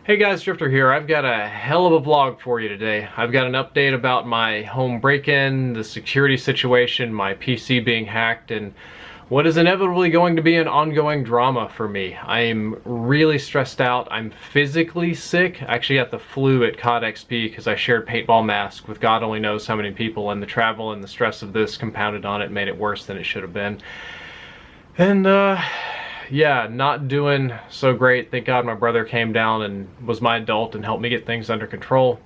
Hey guys, Drifter here. I've got a hell of a vlog for you today. I've got an update about my home break-in, the security situation, my PC being hacked, and what is inevitably going to be an ongoing drama for me. I'm really stressed out. I'm physically sick. I actually got the flu at COD XP because I shared paintball mask with God only knows how many people, and the travel and the stress of this compounded on it made it worse than it should have been. And yeah, not doing so great. Thank God my brother came down and was my adult and helped me get things under control.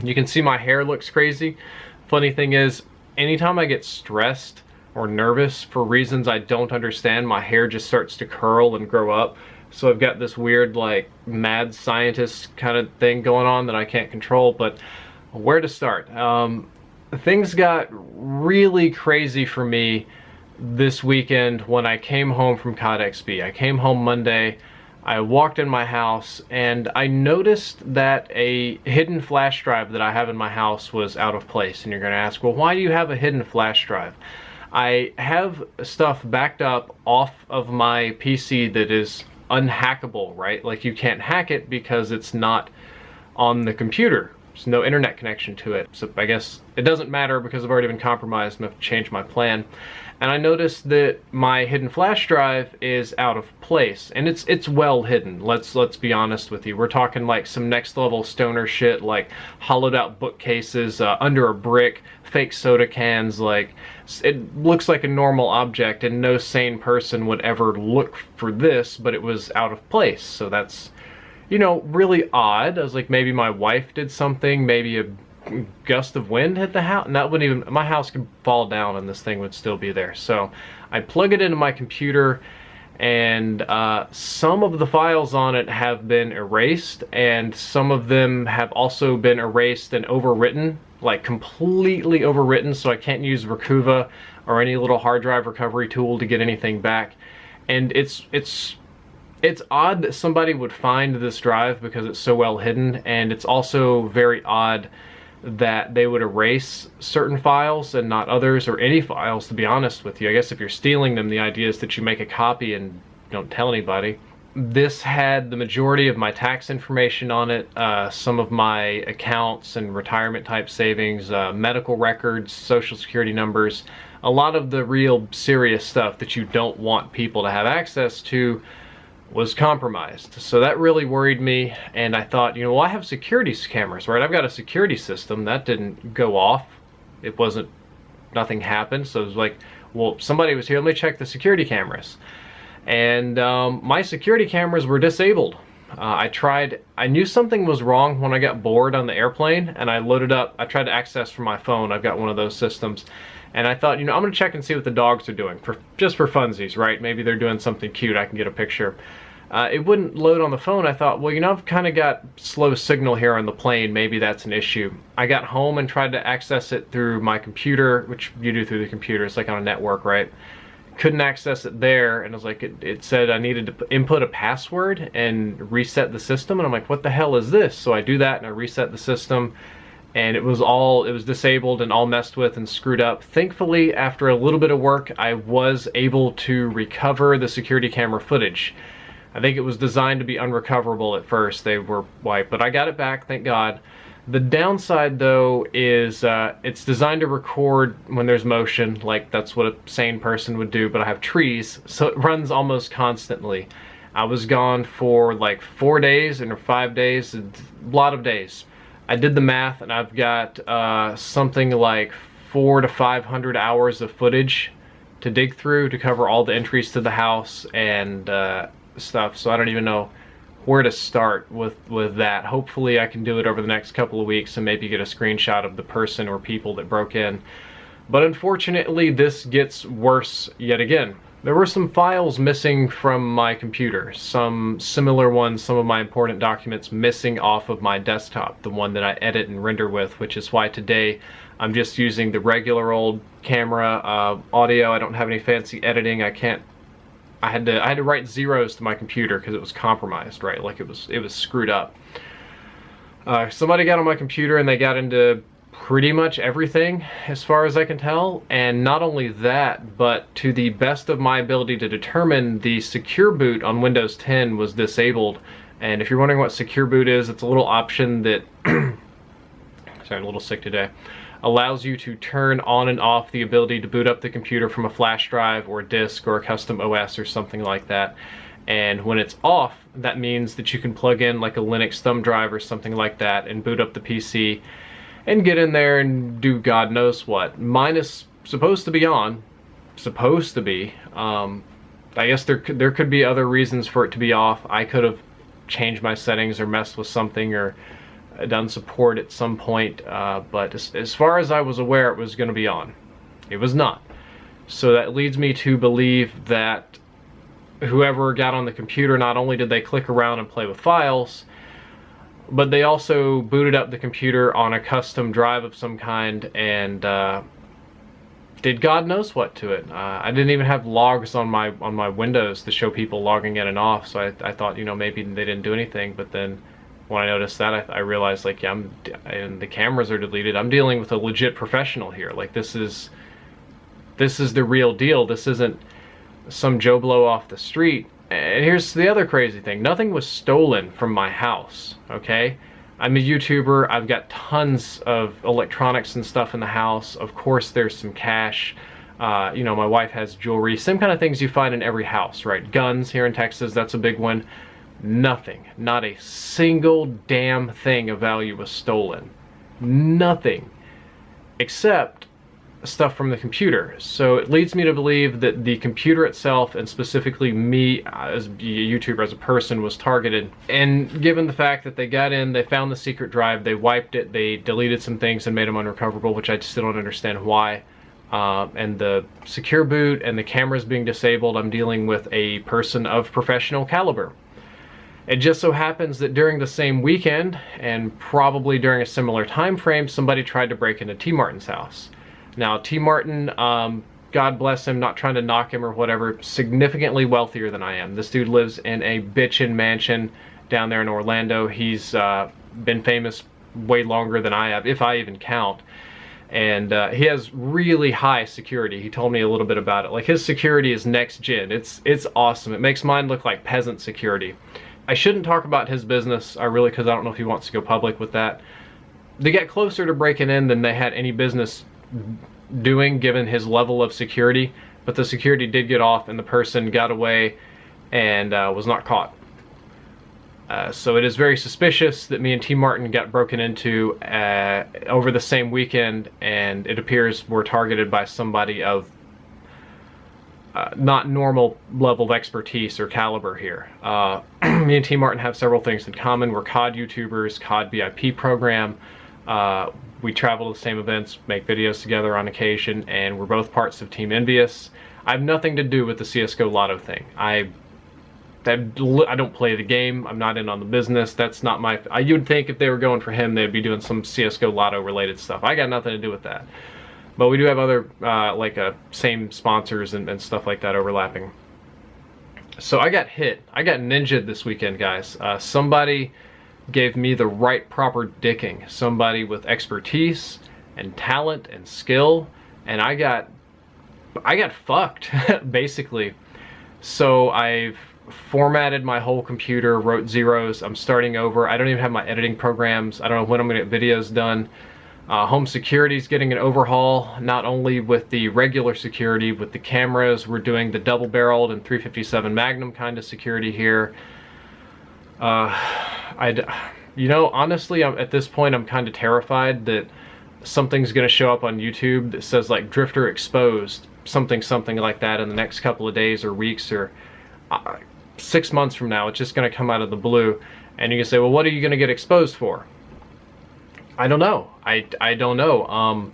You can see my hair looks crazy. Funny thing is, anytime I get stressed or nervous for reasons I don't understand, my hair just starts to curl and grow up. So I've got this weird, like, mad scientist kind of thing going on that I can't control. But where to start? Things got really crazy for me this weekend when I came home from COD XP. I came home Monday, I walked in my house, and I noticed that a hidden flash drive that I have in my house was out of place. And you're going to ask, well, why do you have a hidden flash drive? I have stuff backed up off of my PC that is unhackable, right? Like, you can't hack it because it's not on the computer. There's no internet connection to it. So I guess it doesn't matter because I've already been compromised and I have to change my plan. And I noticed that my hidden flash drive is out of place, and it's well hidden. Let's be honest with you. We're talking like some next level stoner shit, like hollowed out bookcases, under a brick, fake soda cans. Like, it looks like a normal object, and no sane person would ever look for this, but it was out of place. So that's, you know, really odd. I was like, maybe my wife did something, maybe a gust of wind hit the house, and that wouldn't even, my house could fall down and this thing would still be there. So I plug it into my computer, and some of the files on it have been erased, and some of them have also been erased and overwritten, like completely overwritten, so I can't use Recuva or any little hard drive recovery tool to get anything back. And it's odd that somebody would find this drive because it's so well hidden, and it's also very odd that they would erase certain files and not others, or any files, to be honest with you. I guess if you're stealing them, the idea is that you make a copy and don't tell anybody. This had the majority of my tax information on it, some of my accounts and retirement type savings, medical records, social security numbers, a lot of the real serious stuff that you don't want people to have access to was compromised. So that really worried me, and I thought, you know, well, I have security cameras, right? I've got a security system that didn't go off. It wasn't, nothing happened. So it was like, well, somebody was here, let me check the security cameras. And my security cameras were disabled. I knew something was wrong when I got bored on the airplane, and I loaded up, I tried to access from my phone. I've got one of those systems. And I thought, you know, I'm gonna check and see what the dogs are doing, just for funsies, right? Maybe they're doing something cute, I can get a picture. It wouldn't load on the phone. I thought, well, you know, I've kind of got slow signal here on the plane, maybe that's an issue. I got home and tried to access it through my computer, which you do through the computer, it's like on a network, right? Couldn't access it there, and it was like, it said I needed to input a password and reset the system, and I'm like, what the hell is this? So I do that and I reset the system, and it was disabled and all messed with and screwed up. Thankfully, after a little bit of work, I was able to recover the security camera footage. I think it was designed to be unrecoverable at first. They were wiped, but I got it back, thank God. The downside, though, is it's designed to record when there's motion, like that's what a sane person would do, but I have trees, so it runs almost constantly. I was gone for like 4 days or 5 days, a lot of days. I did the math, and I've got something like 400 to 500 hours of footage to dig through to cover all the entries to the house and stuff, so I don't even know where to start with that. Hopefully I can do it over the next couple of weeks and maybe get a screenshot of the person or people that broke in. But unfortunately, this gets worse yet again. There were some files missing from my computer, some similar ones, some of my important documents missing off of my desktop, the one that I edit and render with, which is why today I'm just using the regular old camera audio. I don't have any fancy editing. I had to write zeros to my computer because it was compromised, right? Like it was screwed up. Somebody got on my computer and they got into pretty much everything as far as I can tell, and not only that, but to the best of my ability to determine, the secure boot on Windows 10 was disabled And if you're wondering what secure boot is, it's a little option that sorry, I'm a little sick today, allows you to turn on and off the ability to boot up the computer from a flash drive or a disk or a custom OS or something like that. And when it's off, that means that you can plug in like a Linux thumb drive or something like that and boot up the PC and get in there and do God knows what. Mine is supposed to be on. Supposed to be. I guess there could be other reasons for it to be off. I could have changed my settings or messed with something or done support at some point, but as far as I was aware, it was going to be on. It was not. So that leads me to believe that whoever got on the computer, not only did they click around and play with files, but they also booted up the computer on a custom drive of some kind and did God knows what to it. I didn't even have logs on my Windows to show people logging in and off, so I thought, you know, maybe they didn't do anything. But then when I noticed that, I realized, like, yeah, and the cameras are deleted. I'm dealing with a legit professional here. Like, this is the real deal. This isn't some Joe Blow off the street. And here's the other crazy thing. Nothing was stolen from my house, okay? I'm a YouTuber. I've got tons of electronics and stuff in the house. Of course, there's some cash. You know, my wife has jewelry. Same kind of things you find in every house, right? Guns here in Texas, that's a big one. Nothing. Not a single damn thing of value was stolen. Nothing. Except stuff from the computer. So it leads me to believe that the computer itself, and specifically me as a YouTuber, as a person, was targeted. And given the fact that they got in, they found the secret drive, they wiped it, they deleted some things and made them unrecoverable, which I still don't understand why. And the secure boot and the cameras being disabled, I'm dealing with a person of professional caliber. It just so happens that during the same weekend, and probably during a similar time frame, somebody tried to break into T. Martin's house. Now, T. Martin, God bless him, not trying to knock him or whatever, significantly wealthier than I am. This dude lives in a bitchin' mansion down there in Orlando. He's been famous way longer than I have, if I even count. And he has really high security. He told me a little bit about it. Like, his security is next gen. It's awesome. It makes mine look like peasant security. I shouldn't talk about his business, because I don't know if he wants to go public with that. They get closer to breaking in than they had any business doing, given his level of security, but the security did get off and the person got away and was not caught. So it is very suspicious that me and T. Martin got broken into over the same weekend, and it appears we're targeted by somebody of not normal level of expertise or caliber here. Me and T. Martin have several things in common. We're COD YouTubers, COD VIP program. We travel to the same events, make videos together on occasion, and we're both parts of Team Envious. I have nothing to do with the CSGO Lotto thing. I don't play the game. I'm not in on the business. That's not my... You'd think if they were going for him, they'd be doing some CSGO Lotto related stuff. I got nothing to do with that. But we do have other same sponsors and stuff like that overlapping. So I got hit. I got ninja'd this weekend, guys. Somebody gave me the right proper dicking. Somebody with expertise and talent and skill, and I got fucked basically. So I've formatted my whole computer, wrote zeros. I'm starting over. I don't even have my editing programs. I don't know when I'm gonna get videos done. Home security is getting an overhaul, not only with the regular security, with the cameras. We're doing the double-barreled and 357 Magnum kind of security here. You know, honestly, at this point, I'm kind of terrified that something's going to show up on YouTube that says, like, Drifter exposed, something like that in the next couple of days or weeks or 6 months from now. It's just going to come out of the blue, and you can say, well, what are you going to get exposed for? I don't know. I don't know.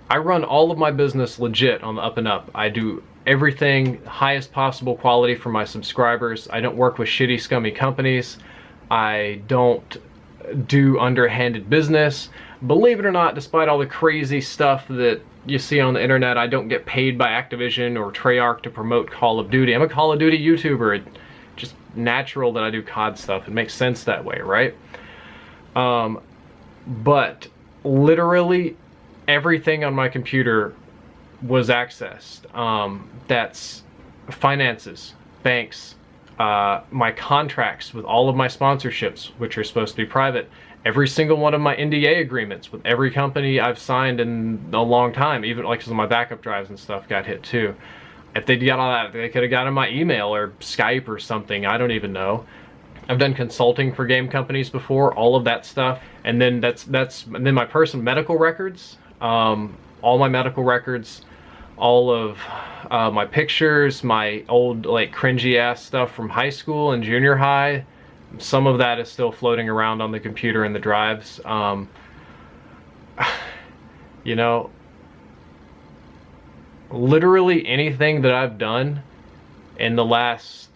I run all of my business legit on the up and up. I do everything highest possible quality for my subscribers. I don't work with shitty, scummy companies. I don't do underhanded business. Believe it or not, despite all the crazy stuff that you see on the internet, I don't get paid by Activision or Treyarch to promote Call of Duty. I'm a Call of Duty YouTuber. It's just natural that I do COD stuff. It makes sense that way, right? But literally everything on my computer was accessed. That's finances, banks, my contracts with all of my sponsorships, which are supposed to be private, every single one of my NDA agreements with every company I've signed in a long time, even like some of my backup drives and stuff got hit too. If they'd got all that, they could have gotten my email or Skype or something. I don't even know. I've done consulting for game companies before, all of that stuff. And then and then my personal medical records, all my medical records, all of my pictures, my old like cringy ass stuff from high school and junior high. Some of that is still floating around on the computer and the drives. You know, literally anything that I've done in the last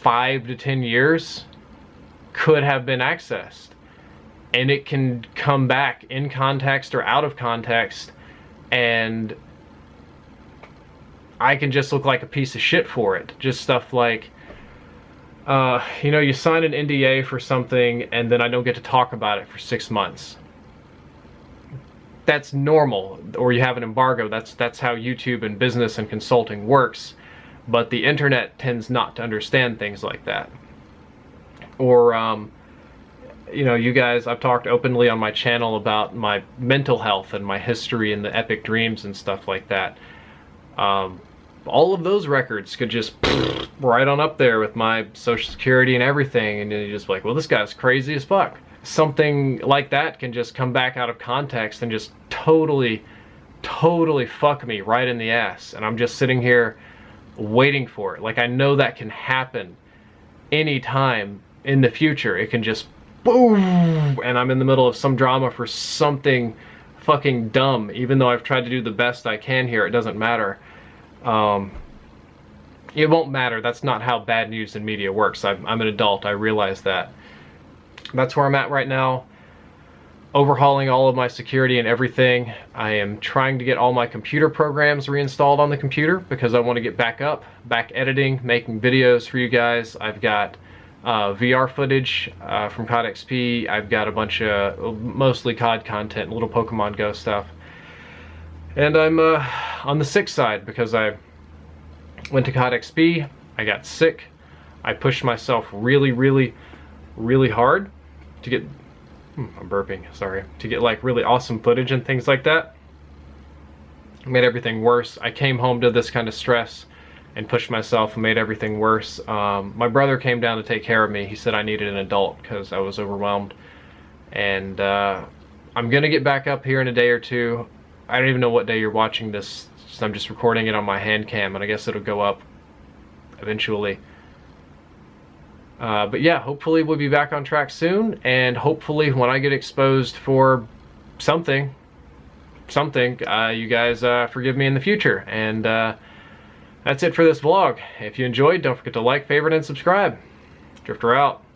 5 to 10 years could have been accessed, and it can come back in context or out of context, and I can just look like a piece of shit for it. Just stuff like, you know, you sign an NDA for something and then I don't get to talk about it for 6 months. That's normal. Or you have an embargo. That's how YouTube and business and consulting works. But the internet tends not to understand things like that. Or, you know, you guys, I've talked openly on my channel about my mental health and my history and the epic dreams and stuff like that. All of those records could just right on up there with my social security and everything, and you're just like, well, this guy's crazy as fuck. Something like that can just come back out of context and just totally fuck me right in the ass, and I'm just sitting here waiting for it. Like, I know that can happen anytime in the future. It can just boom, and I'm in the middle of some drama for something fucking dumb. Even though I've tried to do the best I can here, it doesn't matter. It won't matter. That's not how bad news and media works. I'm an adult. I realize that. That's where I'm at right now. Overhauling all of my security and everything. I am trying to get all my computer programs reinstalled on the computer because I want to get back up, back editing, making videos for you guys. I've got VR footage from COD XP. I've got a bunch of mostly COD content, little Pokemon Go stuff. And I'm on the sick side because I went to COD XP, I got sick, I pushed myself really hard to get, I'm burping, sorry, to get like really awesome footage and things like that. It made everything worse. I came home to this kind of stress and pushed myself and made everything worse. My brother came down to take care of me. He said I needed an adult because I was overwhelmed. And I'm gonna get back up here in a day or two. I don't even know what day you're watching this. I'm just recording it on my hand cam, and I guess it'll go up eventually. But yeah, hopefully we'll be back on track soon, and hopefully when I get exposed for something, you guys forgive me in the future. And that's it for this vlog. If you enjoyed, don't forget to like, favorite, and subscribe. Drifter out.